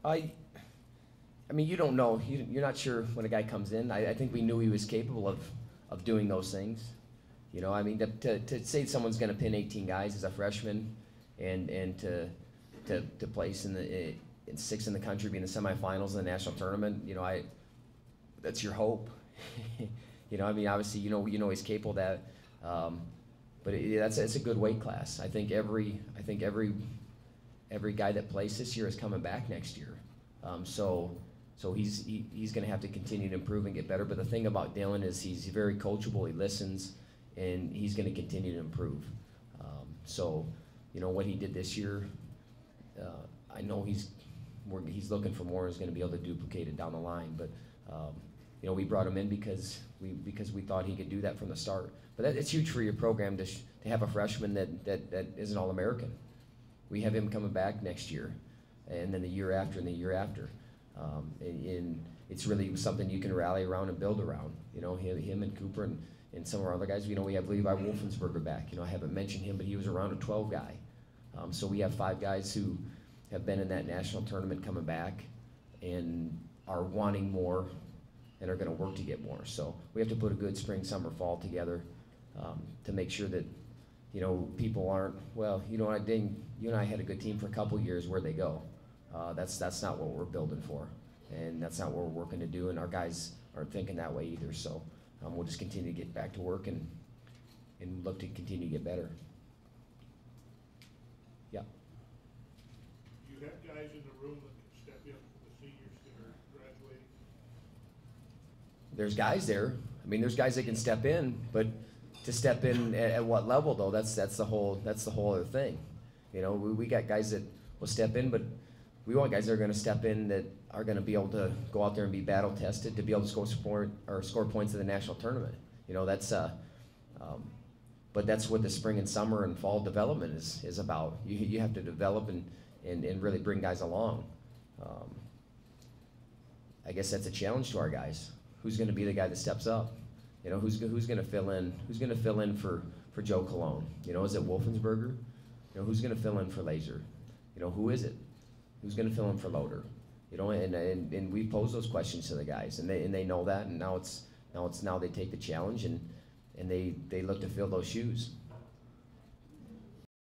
I mean, you don't know. You're not sure when a guy comes in. I think we knew he was capable of doing those things. You know, I mean, to say someone's going to pin 18 guys as a freshman, and to place in sixth in the country, be in the semifinals in the national tournament. You know, that's your hope. You know, I mean, obviously, you know he's capable of that. But it's a good weight class. I think every guy that plays this year is coming back next year. So he's going to have to continue to improve and get better. But the thing about Dylan is he's very coachable. He listens, and he's going to continue to improve. So, you know, what he did this year, I know he's looking for more. He's going to be able to duplicate it down the line. But you know, we brought him in because we thought he could do that from the start. But it's huge for your program to have a freshman that is an All-American. We have him coming back next year, and then the year after, and the year after. And it's really something you can rally around and build around. You know, him and Cooper and some of our other guys. You know, we have Levi Wolfensberger back. You know, I haven't mentioned him, but he was around a 12 guy. So we have 5 guys who have been in that national tournament coming back and are wanting more and are going to work to get more. So we have to put a good spring, summer, fall together to make sure that, you know, people aren't, well, you know, you and I had a good team for a couple years. Where'd they go? That's not what we're building for, and that's not what we're working to do, and our guys aren't thinking that way either. So we'll just continue to get back to work and look to continue to get better. Yeah. Do you have guys in the room that can step in for the seniors that are graduating? There's guys there. I mean, there's guys that can step in, but to step in at what level though? That's the whole other thing. You know, we got guys that will step in, but we want guys that are going to step in that are going to be able to go out there and be battle tested to be able to score points in the national tournament. You know, that's but that's what the spring and summer and fall development is about. You have to develop and really bring guys along. I guess that's a challenge to our guys. Who's going to be the guy that steps up? You know, who's going to fill in? Who's going to fill in for Joe Cologne? You know, is it Wolfensberger? You know, who's going to fill in for Lazor? You know, who is it? Who's going to fill in for Loader? You know, and we pose those questions to the guys, and they know that, and now they take the challenge and they look to fill those shoes.